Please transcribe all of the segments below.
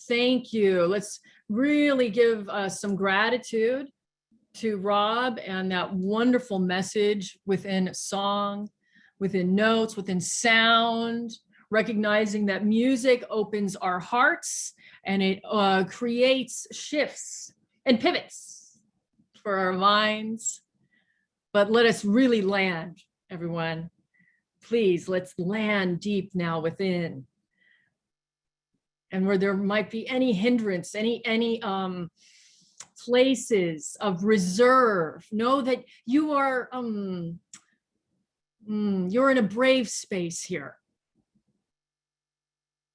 Thank you. Let's really give some gratitude to Rob and that wonderful message within song, within notes, within sound, recognizing that music opens our hearts and it creates shifts and pivots for our minds. But let us really land, everyone. Please, let's land deep now within. And where there might be any hindrance, any places of reserve, know that you are you're in a brave space here.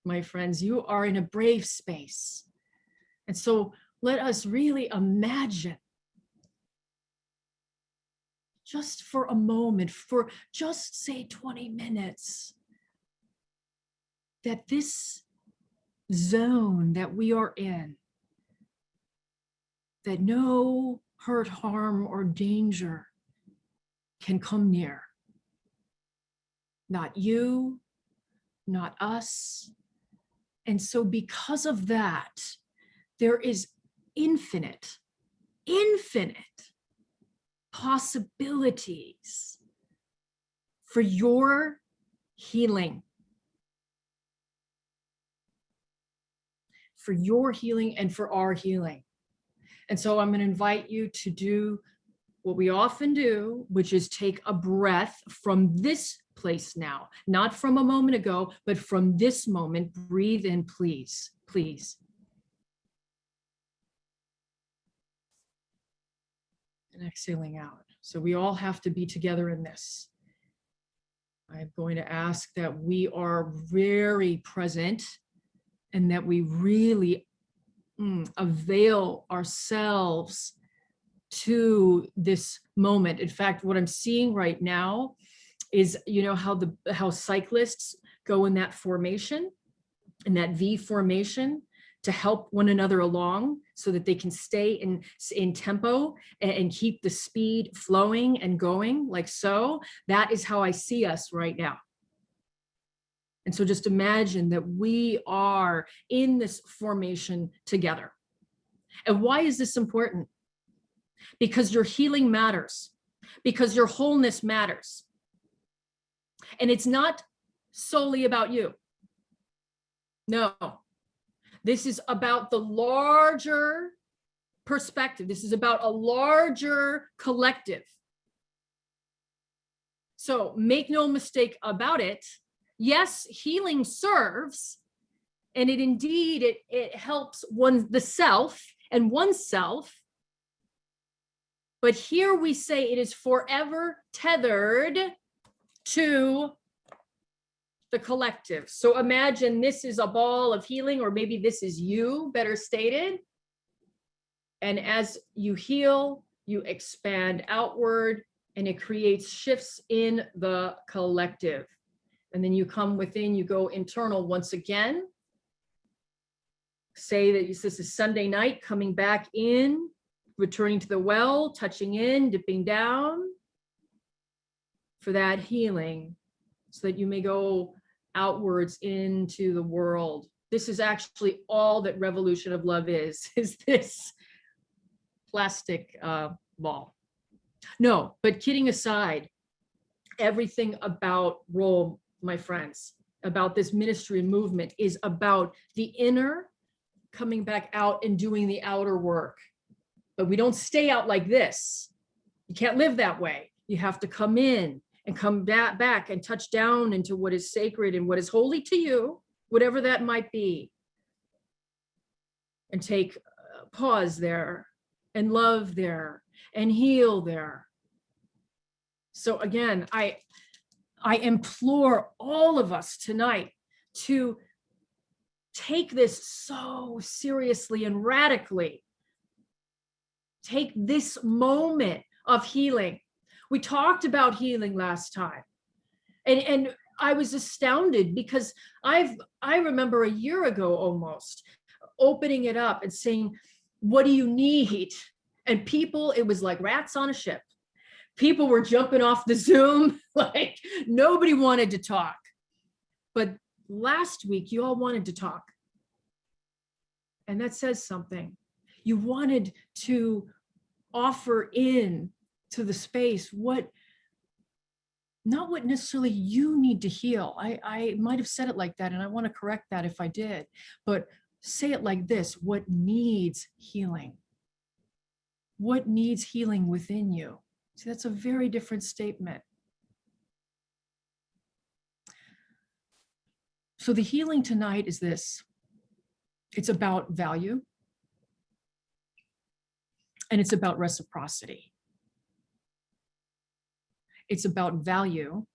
My friends, you are in a brave space. And so let us really imagine, just for a moment, for just say 20 minutes, that this zone that we are in, that no hurt, harm, or danger can come near. Not you, not us. And so because of that, there is infinite possibilities for your healing. For your healing and for our healing. And so I'm going to invite you to do what we often do, which is take a breath from this place now, not from a moment ago, but from this moment. Breathe in, please, please. And exhaling out. So we all have to be together in this. I'm going to ask that we are very present and that we really avail ourselves to this moment. In fact, what I'm seeing right now is, you know, how cyclists go in that formation, in that V formation, to help one another along so that they can stay in tempo and keep the speed flowing and going like so. That is how I see us right now. And so just imagine that we are in this formation together. And why is this important? Because your healing matters, because your wholeness matters. And it's not solely about you. No, this is about the larger perspective. This is about a larger collective. So make no mistake about it. Yes, healing serves, and it indeed, it helps the self and oneself. But here we say it is forever tethered to the collective. So imagine this is a ball of healing, or maybe this is you, better stated. And as you heal, you expand outward, and it creates shifts in the collective. And then you come within, you go internal once again. Say that this is Sunday night, coming back in, returning to the well, touching in, dipping down for that healing, so that you may go outwards into the world. This is actually all that Revolution of Love is this plastic ball. No, but kidding aside, everything about Rome, my friends, about this ministry and movement is about the inner coming back out and doing the outer work. But we don't stay out like this. You can't live that way. You have to come in and come back and touch down into what is sacred and what is holy to you, whatever that might be. And take pause there and love there and heal there. So again, I implore all of us tonight to take this so seriously and radically. Take this moment of healing. We talked about healing last time. And I was astounded because I remember a year ago almost opening it up and saying, what do you need? And people, it was like rats on a ship. People were jumping off the Zoom, like nobody wanted to talk. But last week, you all wanted to talk. And that says something. You wanted to offer in to the space not what necessarily you need to heal. I might have said it like that, and I want to correct that if I did, but say it like this: what needs healing? What needs healing within you? See, that's a very different statement. So the healing tonight is this. It's about value, and it's about reciprocity. It's about value,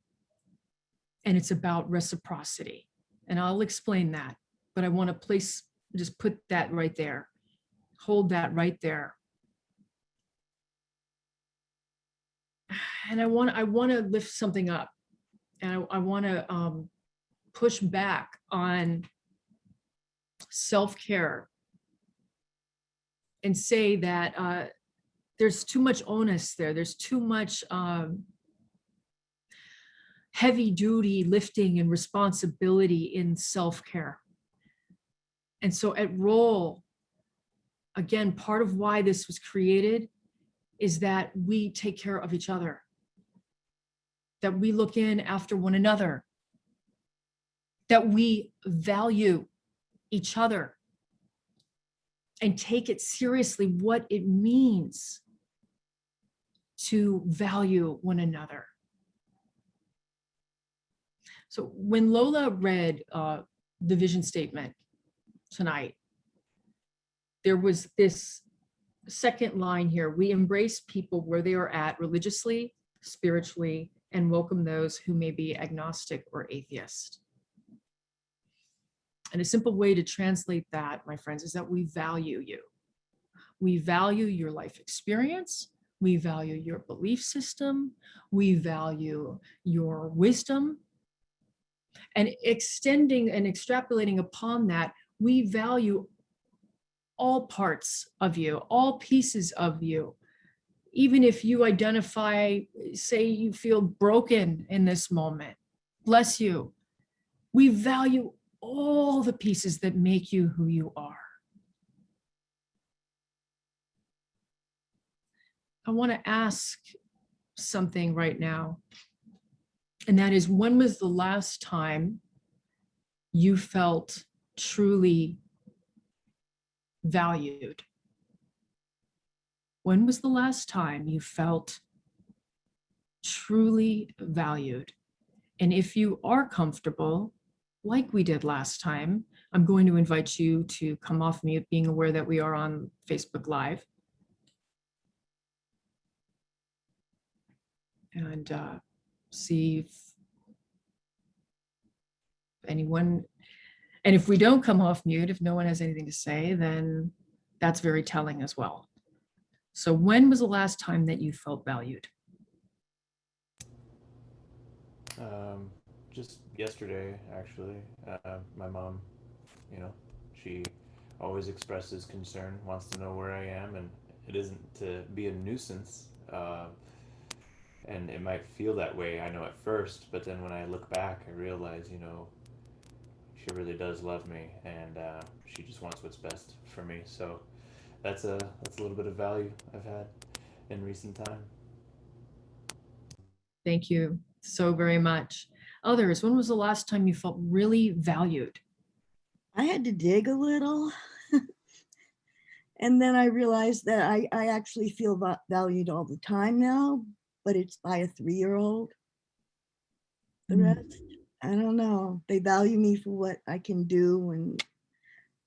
and it's about reciprocity. And I'll explain that, but I want to just put that right there. Hold that right there. And I want to lift something up, and I want to push back on self-care and say that there's too much onus there. There's too much heavy duty lifting and responsibility in self-care. And so at Roll, again, part of why this was created is that we take care of each other, that we look in after one another, that we value each other and take it seriously what it means to value one another. So when Lola read the vision statement tonight, there was this second line here: we embrace people where they are at religiously, spiritually, and welcome those who may be agnostic or atheist. And a simple way to translate that, my friends, is that we value you. We value your life experience. We value your belief system. We value your wisdom. And extending and extrapolating upon that, we value all parts of you, all pieces of you. Even if you identify, say you feel broken in this moment, bless you. We value all the pieces that make you who you are. I want to ask something right now, and that is, when was the last time you felt truly valued? When was the last time you felt truly valued? And if you are comfortable, like we did last time, I'm going to invite you to come off mute, being aware that we are on Facebook Live. And see if anyone, and if we don't come off mute, if no one has anything to say, then that's very telling as well. So when was the last time that you felt valued? Just yesterday, actually. My mom, she always expresses concern, wants to know where I am, and it isn't to be a nuisance. And it might feel that way, I know, at first, but then when I look back, I realize, she really does love me, and she just wants what's best for me. So that's a little bit of value I've had in recent time. Thank you so very much. Others, when was the last time you felt really valued? I had to dig a little. And then I realized that I actually feel valued all the time now, but it's by a 3-year-old. The rest, I don't know. They value me for what I can do, and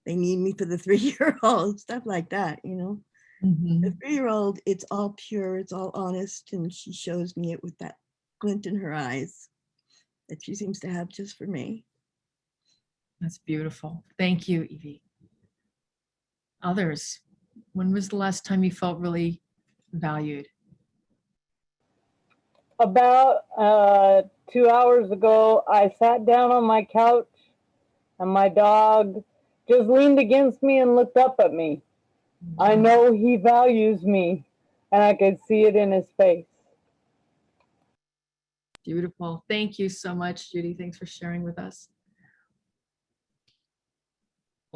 they need me for the 3-year-old, stuff like that, Mm-hmm. The 3-year-old, it's all pure, it's all honest, and she shows me it with that glint in her eyes that she seems to have just for me. That's beautiful. Thank you, Evie. Others, when was the last time you felt really valued? About 2 hours ago, I sat down on my couch and my dog just leaned against me and looked up at me. I know he values me, and I could see it in his face.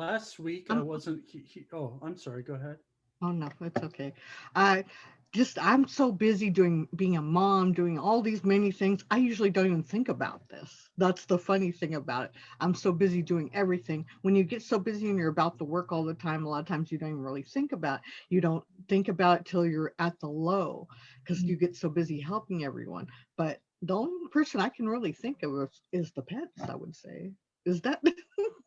Last week I wasn't. Oh, I'm sorry. Go ahead. Oh no, it's okay. I'm so busy being a mom, doing all these many things. I usually don't even think about this. That's the funny thing about it. I'm so busy doing everything. When you get so busy and you're about to work all the time, a lot of times you don't even really think about it. You don't think about it till you're at the low because you get so busy helping everyone. But the only person I can really think of is the pets, I would say. Is that,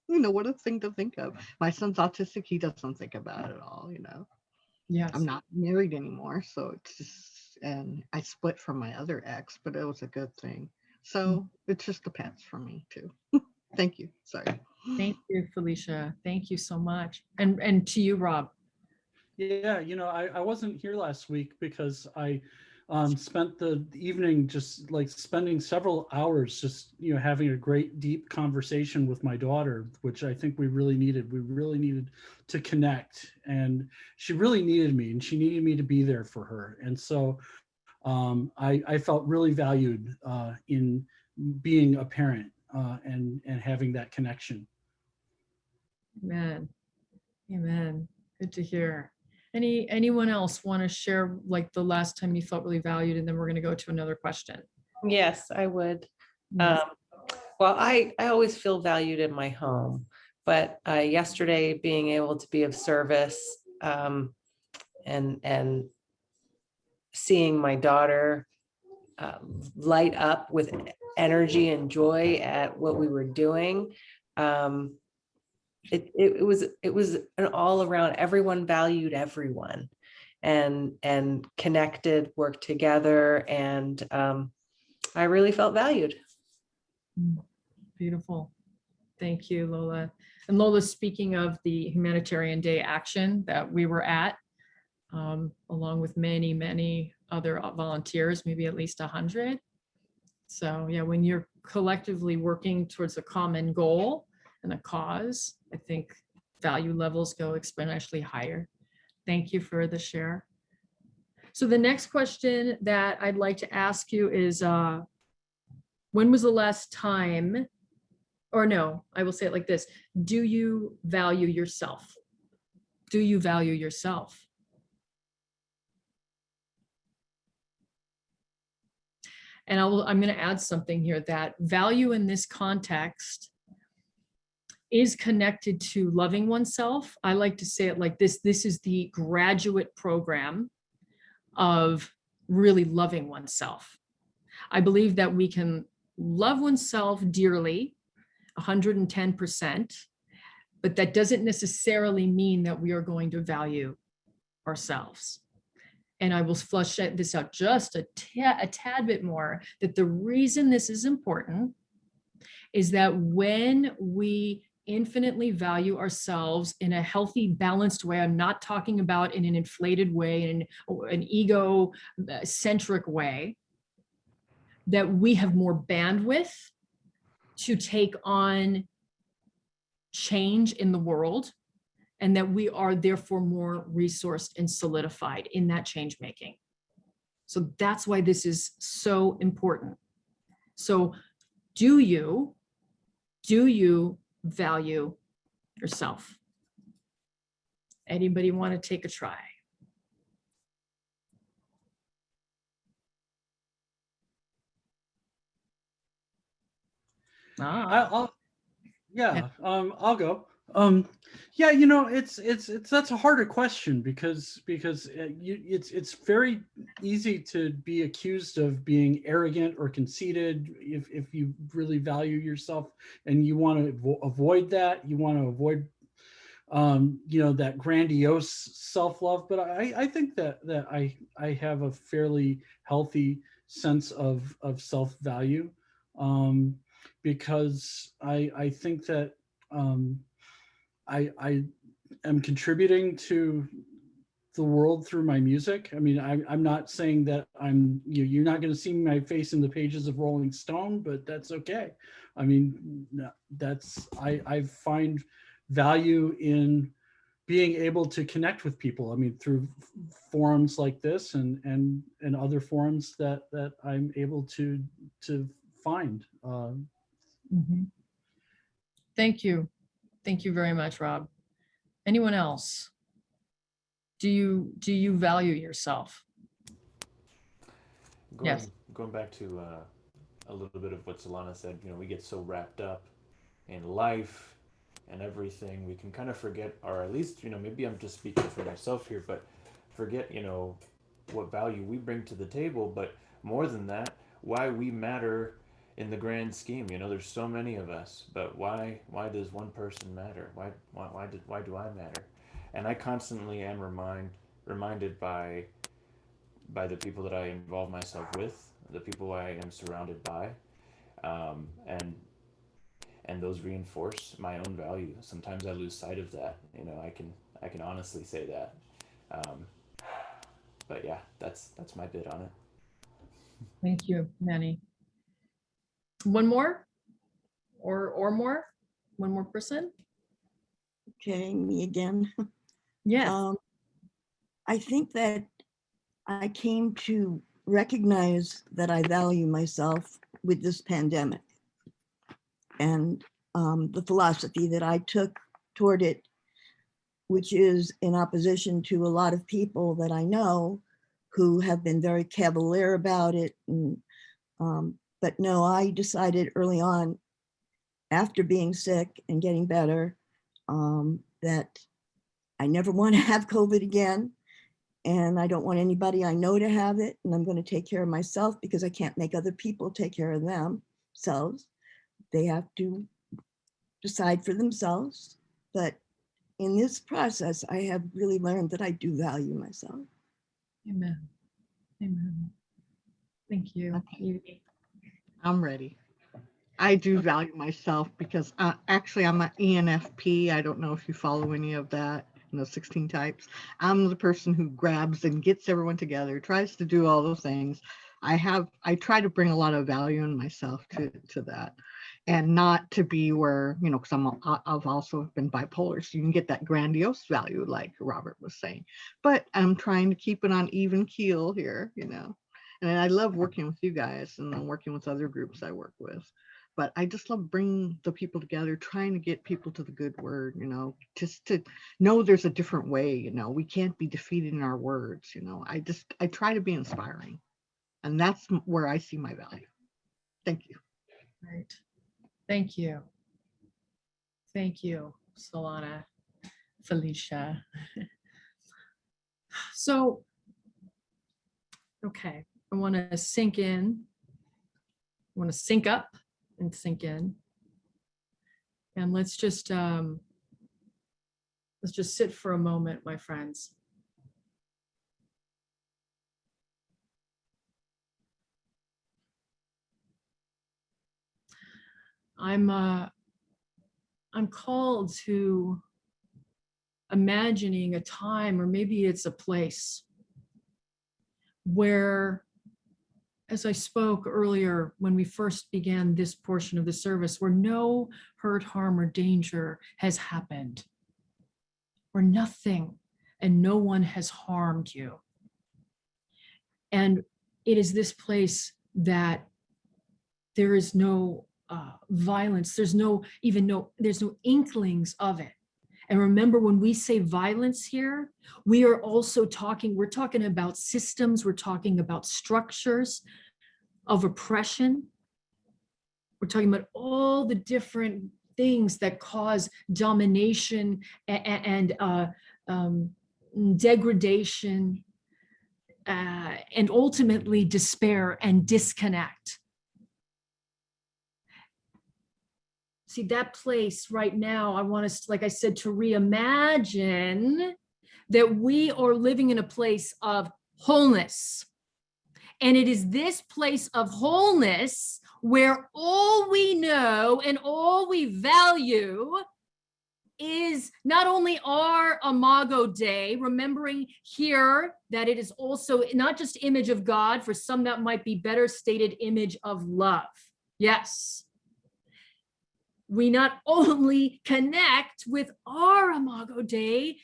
what a thing to think of. My son's autistic. He doesn't think about it at all, Yes. I'm not married anymore, so it's just, and I split from my other ex, but it was a good thing. So it's just the pets for me too. Thank you. Sorry. Thank you, Felicia. Thank you so much. And to you, Rob. Yeah, I wasn't here last week because I spent the evening just like spending several hours just, having a great deep conversation with my daughter, which I think we really needed. We really needed to connect, and she really needed me, and she needed me to be there for her. And so I felt really valued in being a parent and having that connection. Amen. Amen. Good to hear. Anyone else want to share like the last time you felt really valued, and then we're going to go to another question. Yes, I would. Yes. Well, I always feel valued in my home, but yesterday being able to be of service and seeing my daughter light up with energy and joy at what we were doing. It was an all around, everyone valued everyone and connected, worked together, and I really felt valued. Beautiful. Thank you, Lola. And Lola, speaking of the Humanitarian Day action that we were at, along with many, many other volunteers, maybe at least 100. So yeah, when you're collectively working towards a common goal and a cause, I think value levels go exponentially higher. Thank you for the share. So the next question that I'd like to ask you is, when was the last time, or no, I will say it like this. Do you value yourself? Do you value yourself? And I'm going to add something here, that value in this context is connected to loving oneself. I like to say it like this. This is the graduate program of really loving oneself. I believe that we can love oneself dearly, 110%, but that doesn't necessarily mean that we are going to value ourselves. And I will flush this out just a tad bit more, that the reason this is important is that when we infinitely value ourselves in a healthy, balanced way, I'm not talking about in an inflated way, in an ego-centric way, that we have more bandwidth to take on change in the world, and that we are therefore more resourced and solidified in that change making. So that's why this is so important. So do you value yourself? Anybody want to take a try? I'll I'll go. Yeah, it's that's a harder question because it's very easy to be accused of being arrogant or conceited if you really value yourself, and you want to avoid that. You want to avoid that grandiose self-love. But I think that I have a fairly healthy sense of self-value, because I think that I am contributing to the world through my music. I mean, I'm not saying that you're not going to see my face in the pages of Rolling Stone, but that's okay. I mean, I find value in being able to connect with people. I mean, through forums like this and other forums that I'm able to find. Thank you. Thank you very much, Rob. Anyone else? Do you value yourself? Yes. Going back to a little bit of what Solana said, we get so wrapped up in life and everything, we can kind of forget, or at least, maybe I'm just speaking for myself here, but forget, what value we bring to the table, but more than that, why we matter in the grand scheme. There's so many of us, but why does one person matter? Why do I matter? And I constantly am reminded by the people that I involve myself with, the people I am surrounded by, and those reinforce my own value. Sometimes I lose sight of that. I can honestly say that. But yeah, that's my bit on it. Thank you, Manny. One more, or more? One more person? Okay, me again. Yes. I think that I came to recognize that I value myself with this pandemic. And the philosophy that I took toward it, which is in opposition to a lot of people that I know who have been very cavalier about it. And, but no, I decided early on, after being sick and getting better, that I never want to have COVID again. And I don't want anybody I know to have it. And I'm going to take care of myself because I can't make other people take care of themselves. They have to decide for themselves. But in this process, I have really learned that I do value myself. Amen. Amen. Thank you. Okay. I'm ready. I do value myself because actually I'm an ENFP. I don't know if you follow any of that, 16 types. I'm the person who grabs and gets everyone together, tries to do all the things. I try to bring a lot of value in myself to that, and not to be where, because I've also been bipolar, so you can get that grandiose value like Robert was saying, but I'm trying to keep it on even keel here, and I love working with you guys and then working with other groups I work with. But I just love bringing the people together, trying to get people to the good word, just to know there's a different way, we can't be defeated in our words, I try to be inspiring. And that's where I see my value. Thank you. Right. Thank you. Thank you, Solana, Felicia. So, okay, I want to sink in. I want to sync up and sink in. And let's just sit for a moment, my friends. I'm called to imagining a time, or maybe it's a place, where, as I spoke earlier when we first began this portion of the service, where no hurt, harm, or danger has happened, where nothing and no one has harmed you. And it is this place that there is no violence, there's no inklings of it. And remember, when we say violence here, we're talking about systems, we're talking about structures of oppression. We're talking about all the different things that cause domination and degradation, and ultimately despair and disconnect. See, that place right now, I want us, like I said, to reimagine that we are living in a place of wholeness. And it is this place of wholeness where all we know and all we value is not only our Imago Dei, remembering here that it is also not just image of God, for some that might be better stated, image of love. Yes. We not only connect with our Imago Dei,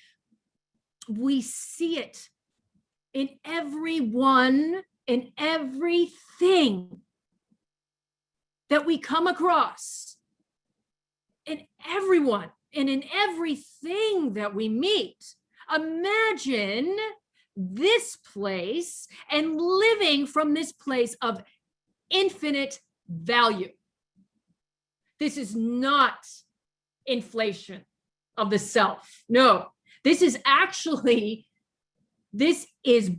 we see it in everyone and everything that we come across, in everyone and in everything that we meet. Imagine this place and living from this place of infinite value. This is not inflation of the self. No, this is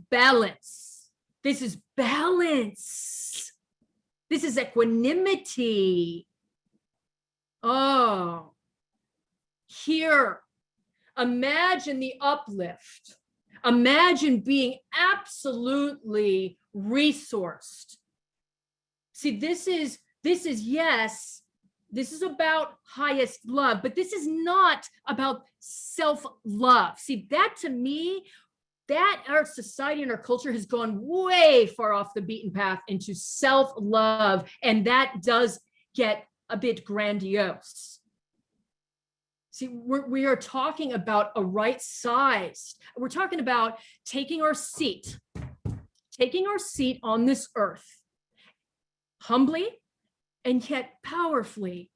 balance. This is balance. This is equanimity. Oh, here, imagine the uplift. Imagine being absolutely resourced. See, this is yes, this is about highest love, but this is not about self-love. See, that to me, that our society and our culture has gone way far off the beaten path into self-love, and that does get a bit grandiose. See, we are talking about a right size. We're talking about taking our seat on this earth, humbly and yet powerfully.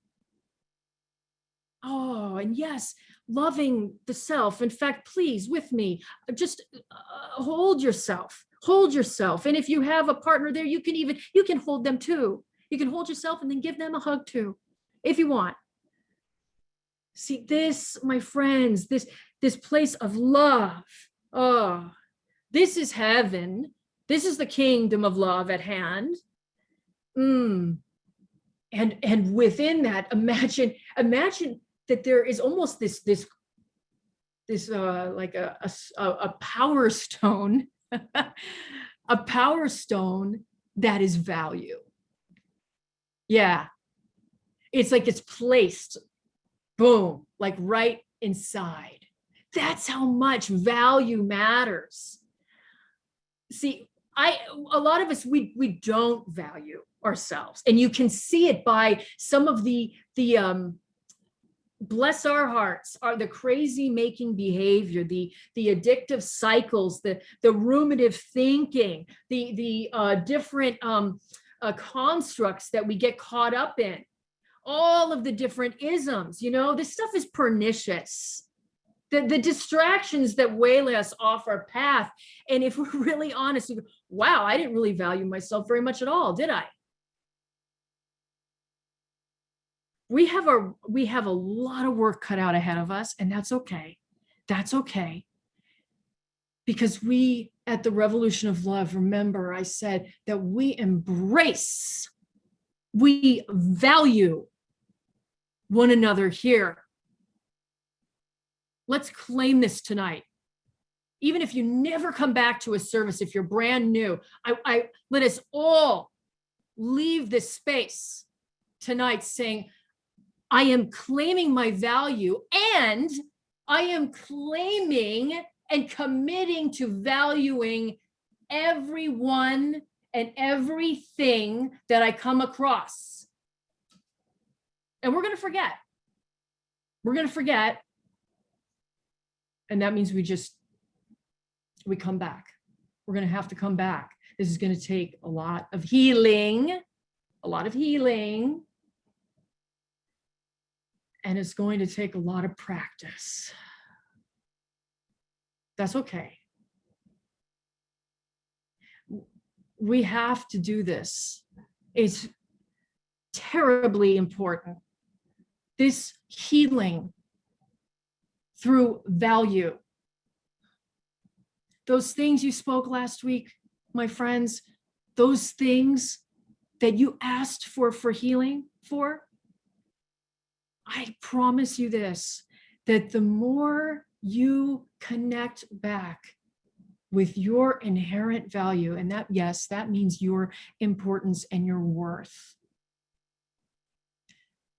Oh, and yes, loving the self. In fact, please, with me, just hold yourself. And if you have a partner there, you can hold them too. You can hold yourself and then give them a hug too, if you want. See, this, my friends, this place of love. Oh, this is heaven. This is the kingdom of love at hand. And within that, imagine that there is almost this like a power stone, a power stone that is value. Yeah, it's like it's placed, boom, like right inside. That's how much value matters. See, a lot of us, we don't value ourselves, and you can see it by some of the bless our hearts, are the crazy making behavior, the addictive cycles, the ruminative thinking, the different constructs that we get caught up in, all of the different isms. This stuff is pernicious. The distractions that waylay us off our path. And if we're really honest, we go, wow, I didn't really value myself very much at all, did I? We have a lot of work cut out ahead of us, and that's okay. That's okay. Because we, at the Revolution of Love, remember I said that we embrace, we value one another here. Let's claim this tonight. Even if you never come back to a service, if you're brand new, I let us all leave this space tonight saying, I am claiming my value, and I am claiming and committing to valuing everyone and everything that I come across. And we're going to forget. We're going to forget. And that means we come back. We're going to have to come back. This is going to take a lot of healing, and it's going to take a lot of practice. That's okay. We have to do this. It's terribly important. This healing through value. Those things you spoke last week, my friends, those things that you asked for healing for, I promise you this, that the more you connect back with your inherent value, and that, yes, that means your importance and your worth,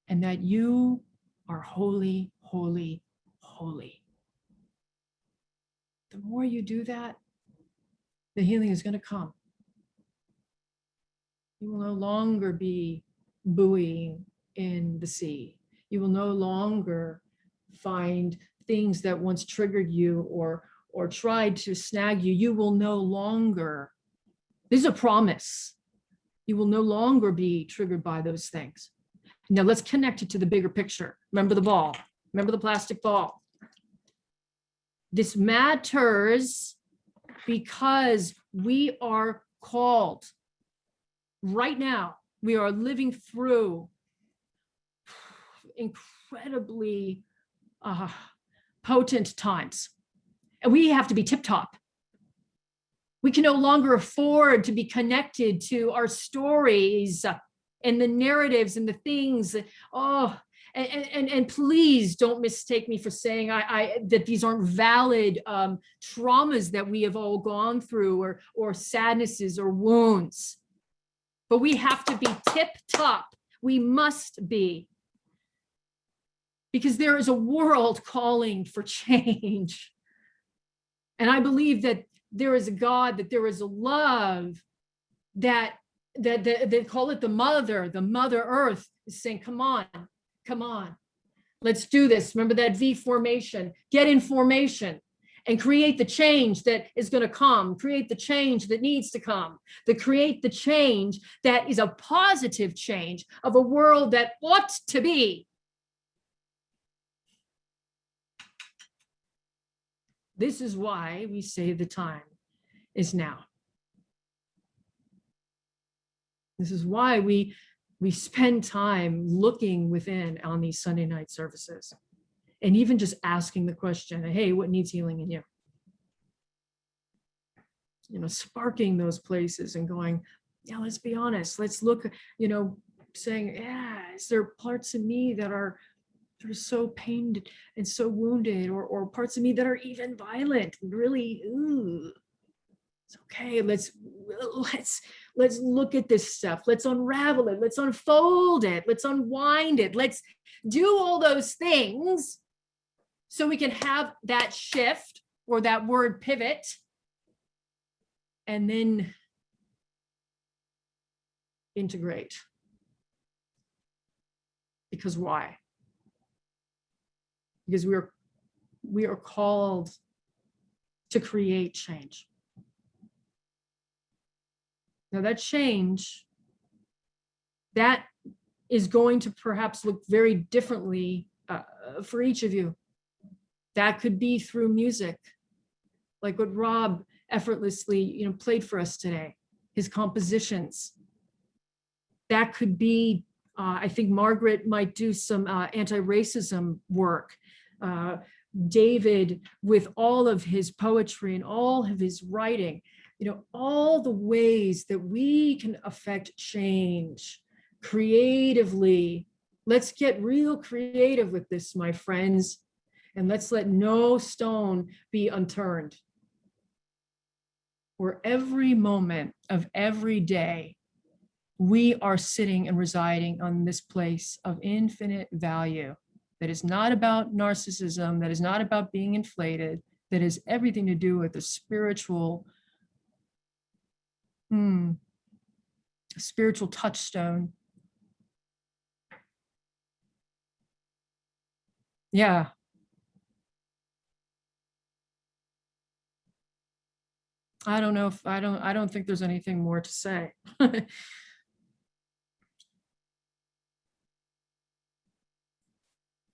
and that you are holy, holy, holy. The more you do that, the healing is going to come. You will no longer be buoying in the sea. You will no longer find things that once triggered you or tried to snag you. You will no longer, this is a promise. You will no longer be triggered by those things. Now let's connect it to the bigger picture. Remember the ball. Remember the plastic ball. This matters because we are called right now. We are living through incredibly potent times, and we have to be tip top. We can no longer afford to be connected to our stories and the narratives and the things. And please don't mistake me for saying that these aren't valid traumas that we have all gone through, or sadnesses or wounds. But we have to be tip top. We must be. Because there is a world calling for change. And I believe that there is a God, that there is a love that they call it the Mother Earth is saying, come on, let's do this. Remember that V formation, get in formation and create the change that is going to come, create the change that needs to come, create the change that is a positive change of a world that ought to be. This is why we say the time is now. This is why we spend time looking within on these Sunday night services, and even just asking the question, hey, what needs healing in you? You know, sparking those places and going, yeah, let's be honest. Let's look, you know, saying, yeah, is there parts of me that are so pained and so wounded, or parts of me that are even violent, really, it's okay. Let's look at this stuff. Let's unravel it. Let's unfold it. Let's unwind it. Let's do all those things so we can have that shift, or that word pivot, and then integrate. Because why? Because we are called to create change. Now that change, that is going to perhaps look very differently for each of you. That could be through music, like what Rob effortlessly, you know, played for us today, his compositions. That could be, I think Margaret might do some anti-racism work. David, with all of his poetry and all of his writing, you know, all the ways that we can affect change creatively. Let's get real creative with this, my friends, and let's let no stone be unturned. Where every moment of every day, we are sitting and residing on this place of infinite value. That is not about narcissism, that is not about being inflated, that has everything to do with the spiritual touchstone. Yeah. I don't know if I don't think there's anything more to say.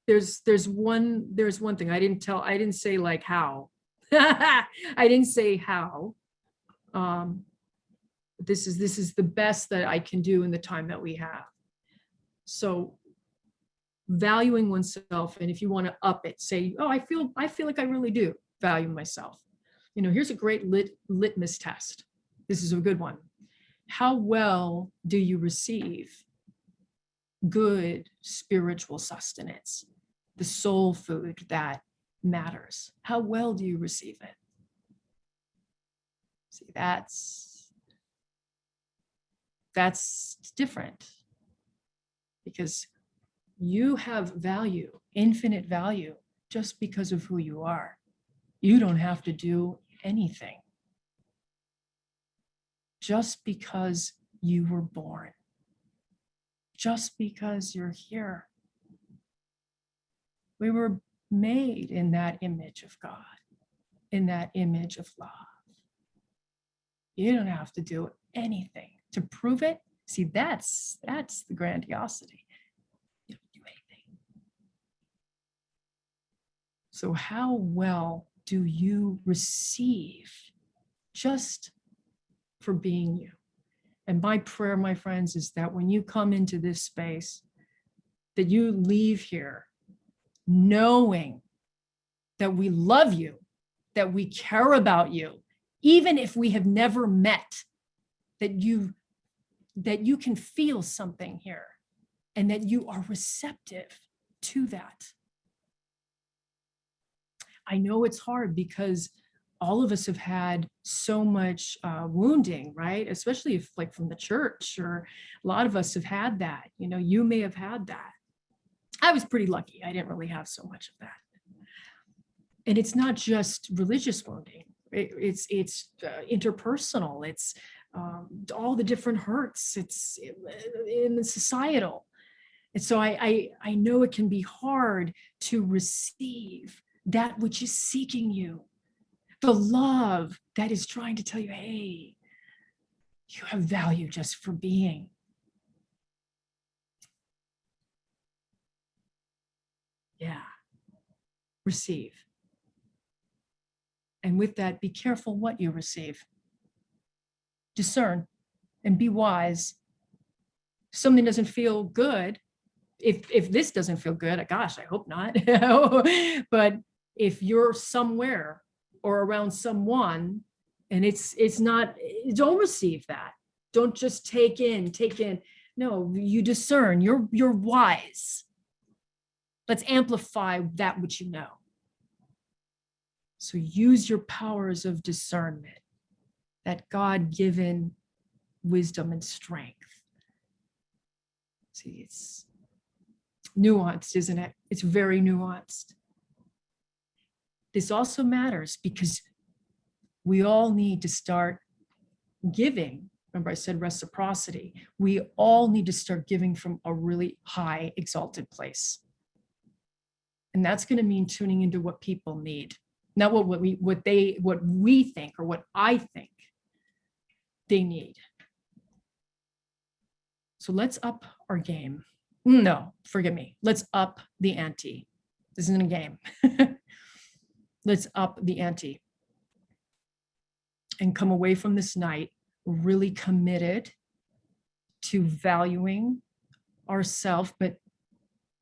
There's one thing I didn't say, like, how. I didn't say how. This is the best that I can do in the time that we have. So valuing oneself, and if you want to up it, say, oh, I feel like I really do value myself. You know, here's a great litmus test. This is a good one. How well do you receive good spiritual sustenance, the soul food that matters? How well do you receive it? See, that's different, because you have value, infinite value, just because of who you are. You don't have to do anything. Just because you were born. Just because you're here. We were made in that image of God, in that image of love. You don't have to do anything to prove it. See, that's the grandiosity. You don't do anything. So how well do you receive just for being you? And my prayer, my friends, is that when you come into this space, that you leave here knowing that we love you, that we care about you, even if we have never met, that you can feel something here and that you are receptive to that. I know it's hard because all of us have had so much wounding, right? Especially if like from the church, or a lot of us have had that. You know, you may have had that. I was pretty lucky. I didn't really have so much of that. And it's not just religious wounding. It's interpersonal. It's all the different hurts. It's in the societal. And so I know it can be hard to receive that which is seeking you. The love that is trying to tell you, hey, you have value just for being. Yeah. Receive. And with that, be careful what you receive. Discern and be wise. If something doesn't feel good, if this doesn't feel good, gosh, I hope not. But if you're somewhere or around someone and it's not, don't receive that. Don't just take in. No, you discern. You're wise. Let's amplify that which you know. So use your powers of discernment, that God-given wisdom and strength. See, it's nuanced, isn't it? It's very nuanced. This also matters because we all need to start giving. Remember, I said reciprocity. We all need to start giving from a really high, exalted place. And that's going to mean tuning into what people need. Not what we think or what I think they need. So let's up our game. No, forgive me. Let's up the ante. This isn't a game. Let's up the ante and come away from this night really committed to valuing ourselves, but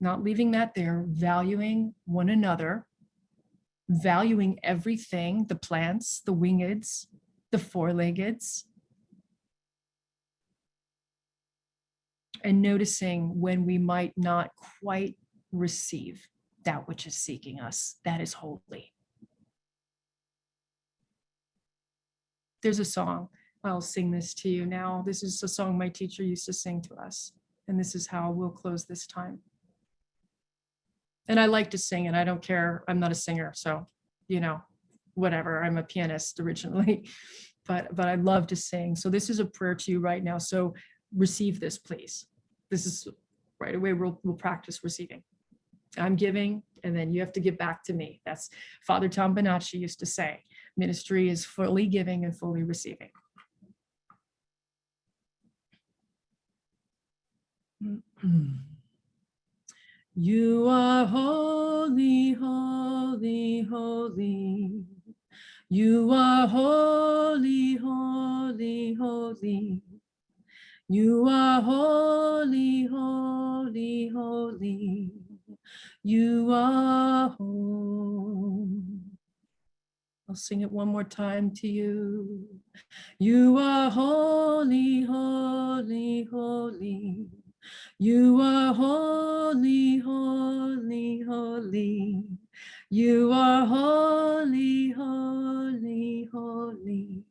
not leaving that there, valuing one another, valuing everything, the plants, the wingeds, the four-leggeds, and noticing when we might not quite receive that which is seeking us. That is holy. There's a song. I'll sing this to you now. This is a song my teacher used to sing to us, and this is how we'll close this time. And I like to sing, and I don't care. I'm not a singer, so, you know, whatever. I'm a pianist originally, but I love to sing. So this is a prayer to you right now. So receive this, please. This is right away. We'll practice receiving. I'm giving, and then you have to give back to me. That's Father Tom Bonacci used to say. Ministry is fully giving and fully receiving. You are holy, holy, holy. You are holy, holy, holy. You are holy, holy, holy. You are holy. I'll sing it one more time to you. You are holy, holy, holy. You are holy, holy, holy. You are holy, holy, holy.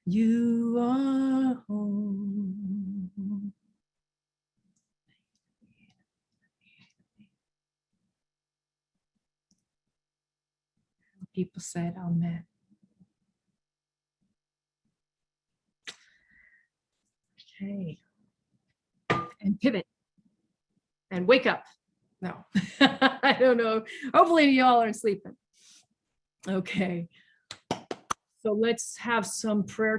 You are holy. People said amen. Okay. And pivot. And wake up. No, I don't know. Hopefully y'all aren't sleeping. Okay. So let's have some prayer